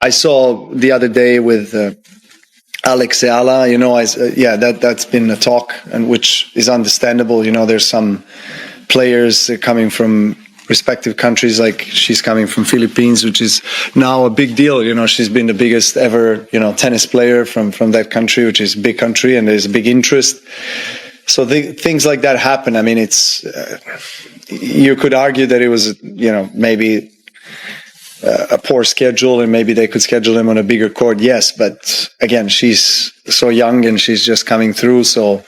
I saw the other day with Alex Eala, that's been a talk, and which is understandable. There's some players coming from respective countries, like she's coming from Philippines, which is now a big deal. She's been the biggest ever, tennis player from that country, which is a big country, and there's a big interest. So things like that happen. I mean, it's you could argue that it was, maybe a poor schedule, and maybe they could schedule him on a bigger court. Yes, but again, she's so young and she's just coming through. So,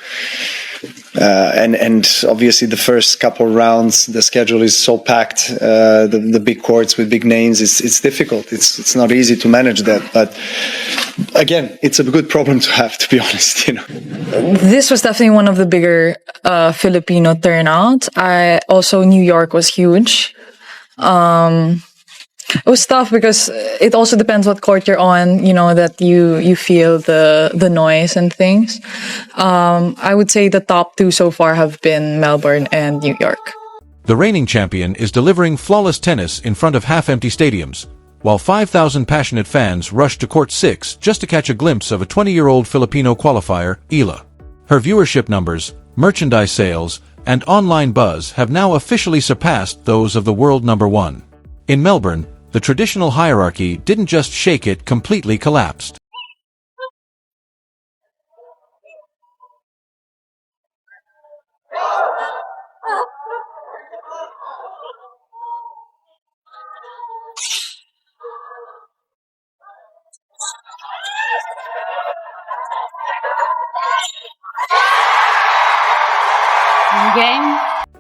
and obviously the first couple of rounds, the schedule is so packed. The big courts with big names, it's difficult. It's not easy to manage that. But again, it's a good problem to have, to be honest. This was definitely one of the bigger Filipino turnouts. Also New York was huge. It was tough because it also depends what court you're on, that you feel the noise and things. I would say the top two so far have been Melbourne and New York. The reigning champion is delivering flawless tennis in front of half-empty stadiums, while 5,000 passionate fans rushed to Court 6 just to catch a glimpse of a 20-year-old Filipino qualifier, Eala. Her viewership numbers, merchandise sales, and online buzz have now officially surpassed those of the world number one. In Melbourne, the traditional hierarchy didn't just shake, it completely collapsed.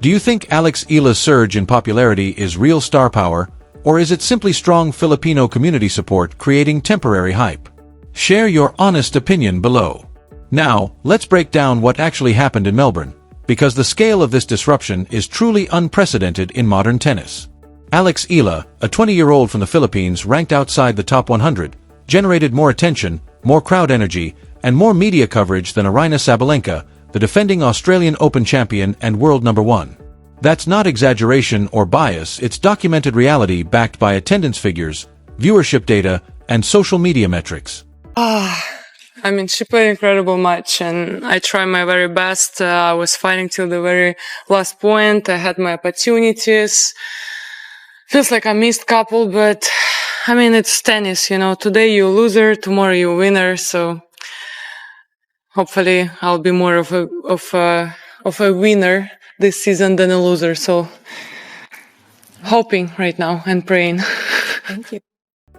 Do you think Alex Eala's surge in popularity is real star power, or is it simply strong Filipino community support creating temporary hype? Share your honest opinion below. Now, let's break down what actually happened in Melbourne, because the scale of this disruption is truly unprecedented in modern tennis. Alex Eala, a 20-year-old from the Philippines ranked outside the top 100, generated more attention, more crowd energy, and more media coverage than Aryna Sabalenka, the defending Australian Open champion and world number one. That's not exaggeration or bias, it's documented reality backed by attendance figures, viewership data, and social media metrics. She played an incredible match, and I tried my very best. I was fighting till the very last point. I had my opportunities. Feels like I missed a couple, but it's tennis, Today you're a loser, tomorrow you're a winner, so hopefully I'll be more of a winner this season than a loser. So hoping right now and praying. Thank you.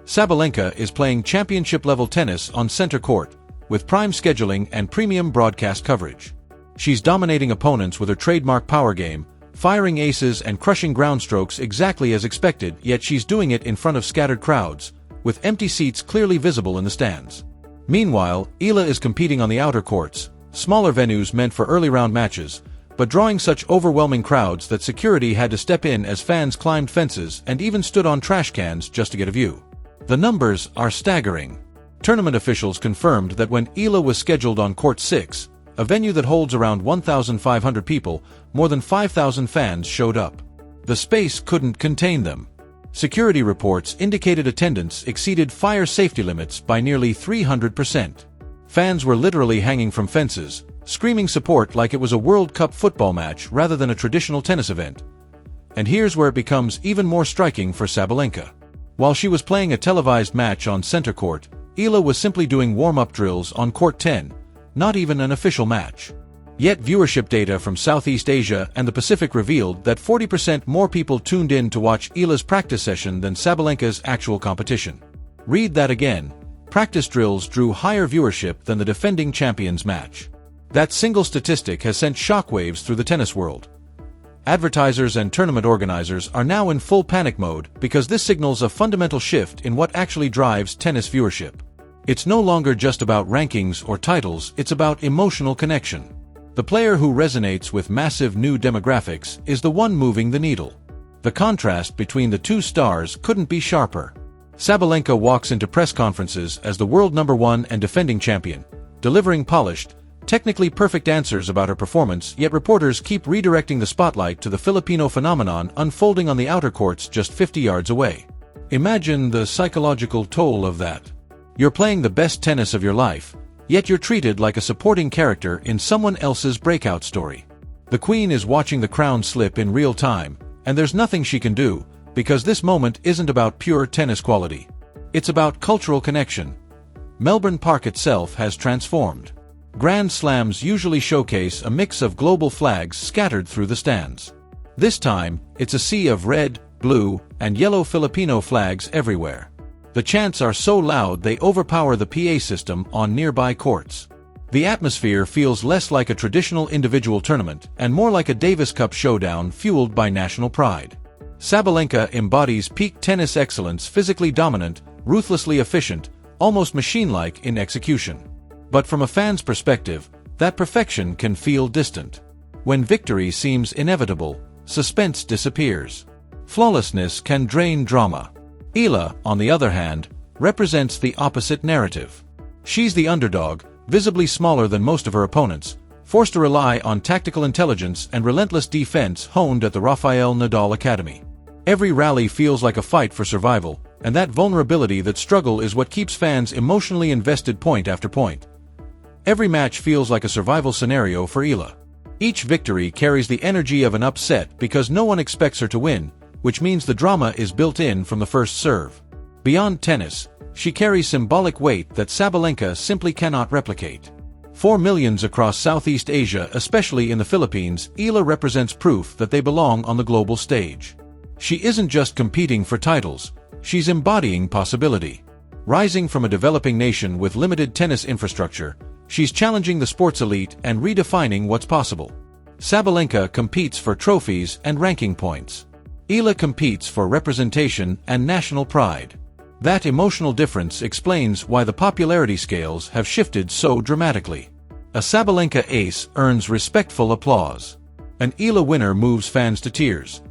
Sabalenka is playing championship-level tennis on center court, with prime scheduling and premium broadcast coverage. She's dominating opponents with her trademark power game, firing aces and crushing ground strokes exactly as expected, yet she's doing it in front of scattered crowds, with empty seats clearly visible in the stands. Meanwhile, Eala is competing on the outer courts, smaller venues meant for early round matches, but drawing such overwhelming crowds that security had to step in as fans climbed fences and even stood on trash cans just to get a view. The numbers are staggering. Tournament officials confirmed that when Eala was scheduled on Court 6, a venue that holds around 1,500 people, more than 5,000 fans showed up. The space couldn't contain them. Security reports indicated attendance exceeded fire safety limits by nearly 300%. Fans were literally hanging from fences, screaming support like it was a World Cup football match rather than a traditional tennis event. And here's where it becomes even more striking for Sabalenka. While she was playing a televised match on center court, Eala was simply doing warm-up drills on Court 10, not even an official match. Yet viewership data from Southeast Asia and the Pacific revealed that 40% more people tuned in to watch Eala's practice session than Sabalenka's actual competition. Read that again. Practice drills drew higher viewership than the defending champion's match. That single statistic has sent shockwaves through the tennis world. Advertisers and tournament organizers are now in full panic mode because this signals a fundamental shift in what actually drives tennis viewership. It's no longer just about rankings or titles, it's about emotional connection. The player who resonates with massive new demographics is the one moving the needle. The contrast between the two stars couldn't be sharper. Sabalenka walks into press conferences as the world number one and defending champion, delivering polished, technically perfect answers about her performance, yet reporters keep redirecting the spotlight to the Filipino phenomenon unfolding on the outer courts just 50 yards away. Imagine the psychological toll of that. You're playing the best tennis of your life, yet you're treated like a supporting character in someone else's breakout story. The queen is watching the crown slip in real time, and there's nothing she can do, because this moment isn't about pure tennis quality. It's about cultural connection. Melbourne Park itself has transformed. Grand Slams usually showcase a mix of global flags scattered through the stands. This time, it's a sea of red, blue, and yellow Filipino flags everywhere. The chants are so loud they overpower the PA system on nearby courts. The atmosphere feels less like a traditional individual tournament and more like a Davis Cup showdown fueled by national pride. Sabalenka embodies peak tennis excellence, physically dominant, ruthlessly efficient, almost machine-like in execution. But from a fan's perspective, that perfection can feel distant. When victory seems inevitable, suspense disappears. Flawlessness can drain drama. Eala, on the other hand, represents the opposite narrative. She's the underdog, visibly smaller than most of her opponents, forced to rely on tactical intelligence and relentless defense honed at the Rafael Nadal Academy. Every rally feels like a fight for survival, and that vulnerability, that struggle, is what keeps fans emotionally invested point after point. Every match feels like a survival scenario for Eala. Each victory carries the energy of an upset because no one expects her to win, which means the drama is built in from the first serve. Beyond tennis, she carries symbolic weight that Sabalenka simply cannot replicate. For millions across Southeast Asia, especially in the Philippines, Eala represents proof that they belong on the global stage. She isn't just competing for titles, she's embodying possibility. Rising from a developing nation with limited tennis infrastructure, she's challenging the sports elite and redefining what's possible. Sabalenka competes for trophies and ranking points. Eala competes for representation and national pride. That emotional difference explains why the popularity scales have shifted so dramatically. A Sabalenka ace earns respectful applause. An Eala winner moves fans to tears.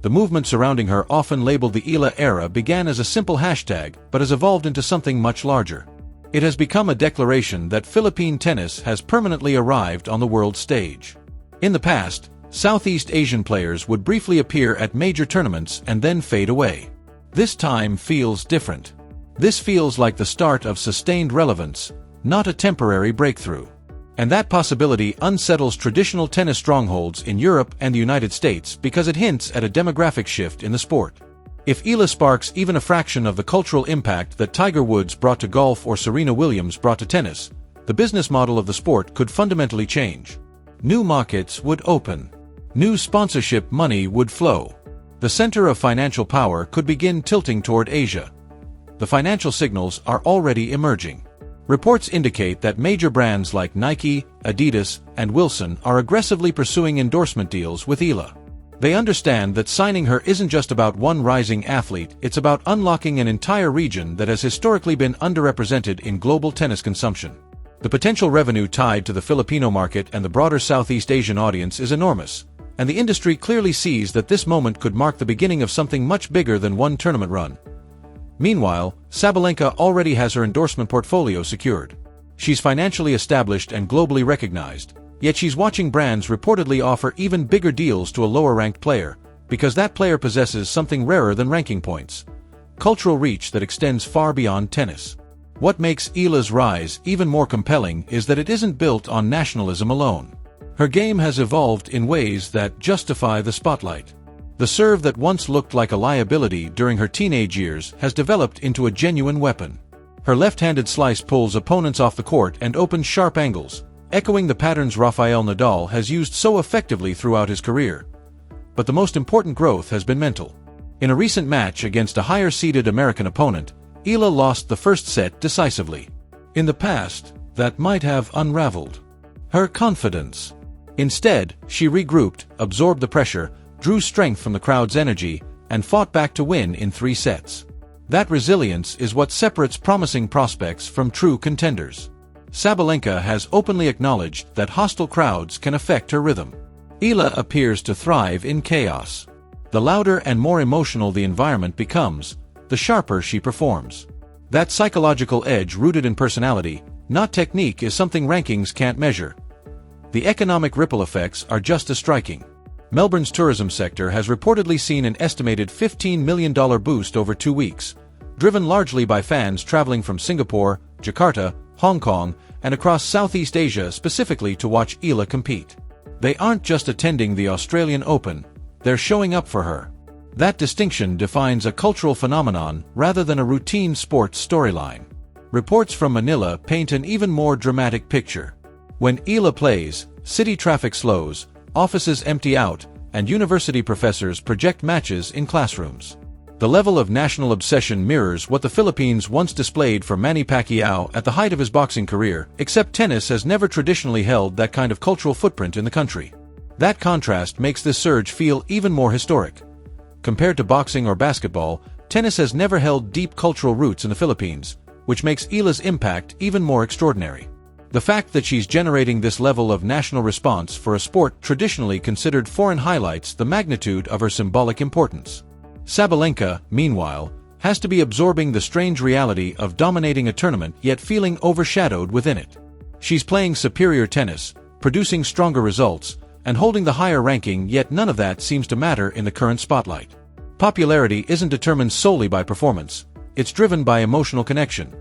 The movement surrounding her, often labeled the Eala era, began as a simple hashtag but has evolved into something much larger. It has become a declaration that Philippine tennis has permanently arrived on the world stage. In the past, Southeast Asian players would briefly appear at major tournaments and then fade away. This time feels different. This feels like the start of sustained relevance, not a temporary breakthrough. And that possibility unsettles traditional tennis strongholds in Europe and the United States because it hints at a demographic shift in the sport. If Eala sparks even a fraction of the cultural impact that Tiger Woods brought to golf or Serena Williams brought to tennis, the business model of the sport could fundamentally change. New markets would open. New sponsorship money would flow. The center of financial power could begin tilting toward Asia. The financial signals are already emerging. Reports indicate that major brands like Nike, Adidas, and Wilson are aggressively pursuing endorsement deals with Eala. They understand that signing her isn't just about one rising athlete, it's about unlocking an entire region that has historically been underrepresented in global tennis consumption. The potential revenue tied to the Filipino market and the broader Southeast Asian audience is enormous, and the industry clearly sees that this moment could mark the beginning of something much bigger than one tournament run. Meanwhile, Sabalenka already has her endorsement portfolio secured. She's financially established and globally recognized, yet she's watching brands reportedly offer even bigger deals to a lower-ranked player, because that player possesses something rarer than ranking points: cultural reach that extends far beyond tennis. What makes Eala's rise even more compelling is that it isn't built on nationalism alone. Her game has evolved in ways that justify the spotlight. The serve that once looked like a liability during her teenage years has developed into a genuine weapon. Her left-handed slice pulls opponents off the court and opens sharp angles, echoing the patterns Rafael Nadal has used so effectively throughout his career. But the most important growth has been mental. In a recent match against a higher-seeded American opponent, Eala lost the first set decisively. In the past, that might have unraveled her confidence. Instead, she regrouped, absorbed the pressure, drew strength from the crowd's energy, and fought back to win in 3 sets. That resilience is what separates promising prospects from true contenders. Sabalenka has openly acknowledged that hostile crowds can affect her rhythm. Eala appears to thrive in chaos. The louder and more emotional the environment becomes, the sharper she performs. That psychological edge rooted in personality, not technique, is something rankings can't measure. The economic ripple effects are just as striking. Melbourne's tourism sector has reportedly seen an estimated $15 million boost over 2 weeks, driven largely by fans traveling from Singapore, Jakarta, Hong Kong, and across Southeast Asia specifically to watch Eala compete. They aren't just attending the Australian Open, they're showing up for her. That distinction defines a cultural phenomenon rather than a routine sports storyline. Reports from Manila paint an even more dramatic picture. When Eala plays, city traffic slows, offices empty out, and university professors project matches in classrooms. The level of national obsession mirrors what the Philippines once displayed for Manny Pacquiao at the height of his boxing career, except tennis has never traditionally held that kind of cultural footprint in the country. That contrast makes this surge feel even more historic. Compared to boxing or basketball, tennis has never held deep cultural roots in the Philippines, which makes Eala's impact even more extraordinary. The fact that she's generating this level of national response for a sport traditionally considered foreign highlights the magnitude of her symbolic importance. Sabalenka, meanwhile, has to be absorbing the strange reality of dominating a tournament yet feeling overshadowed within it. She's playing superior tennis, producing stronger results, and holding the higher ranking, yet none of that seems to matter in the current spotlight. Popularity isn't determined solely by performance, it's driven by emotional connection.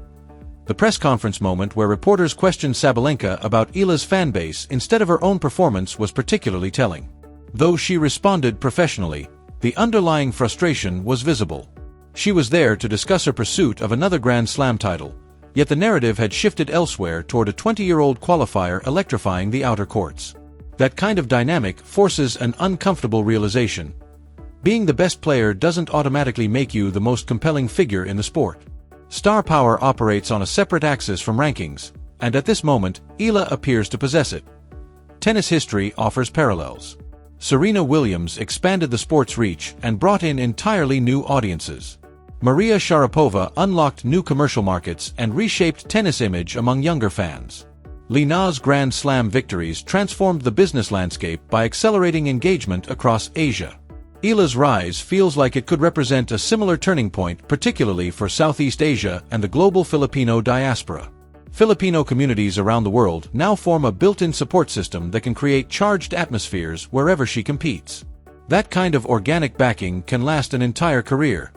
The press conference moment where reporters questioned Sabalenka about Eala's fanbase instead of her own performance was particularly telling. Though she responded professionally, the underlying frustration was visible. She was there to discuss her pursuit of another Grand Slam title, yet the narrative had shifted elsewhere toward a 20-year-old qualifier electrifying the outer courts. That kind of dynamic forces an uncomfortable realization. Being the best player doesn't automatically make you the most compelling figure in the sport. Star power operates on a separate axis from rankings, and at this moment, Eala appears to possess it. Tennis history offers parallels. Serena Williams expanded the sport's reach and brought in entirely new audiences. Maria Sharapova unlocked new commercial markets and reshaped tennis image among younger fans. Li Na's Grand Slam victories transformed the business landscape by accelerating engagement across Asia. Eala's rise feels like it could represent a similar turning point, particularly for Southeast Asia and the global Filipino diaspora. Filipino communities around the world now form a built-in support system that can create charged atmospheres wherever she competes. That kind of organic backing can last an entire career.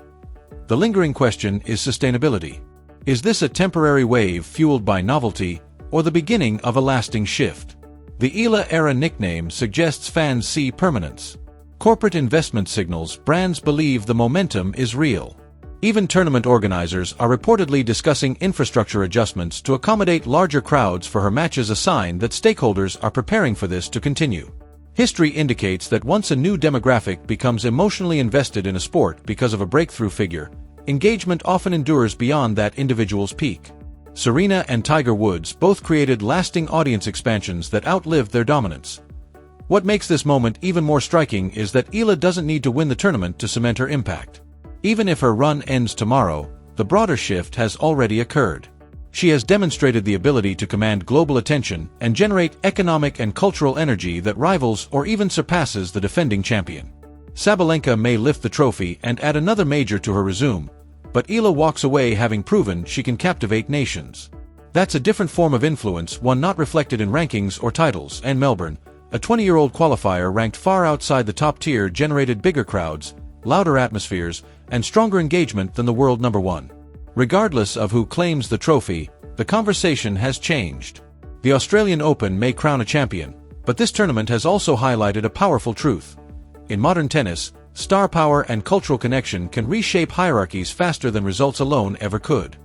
The lingering question is sustainability. Is this a temporary wave fueled by novelty, or the beginning of a lasting shift? The Eala era nickname suggests fans see permanence. Corporate investment signals brands believe the momentum is real. Even tournament organizers are reportedly discussing infrastructure adjustments to accommodate larger crowds for her matches, a sign that stakeholders are preparing for this to continue. History indicates that once a new demographic becomes emotionally invested in a sport because of a breakthrough figure, engagement often endures beyond that individual's peak. Serena and Tiger Woods both created lasting audience expansions that outlived their dominance. What makes this moment even more striking is that Eala doesn't need to win the tournament to cement her impact. Even if her run ends tomorrow, the broader shift has already occurred. She has demonstrated the ability to command global attention and generate economic and cultural energy that rivals or even surpasses the defending champion. Sabalenka may lift the trophy and add another major to her resume, but Eala walks away having proven she can captivate nations. That's a different form of influence, one not reflected in rankings or titles, and Melbourne, a 20-year-old qualifier ranked far outside the top tier, generated bigger crowds, louder atmospheres, and stronger engagement than the world number one. Regardless of who claims the trophy, the conversation has changed. The Australian Open may crown a champion, but this tournament has also highlighted a powerful truth. In modern tennis, star power and cultural connection can reshape hierarchies faster than results alone ever could.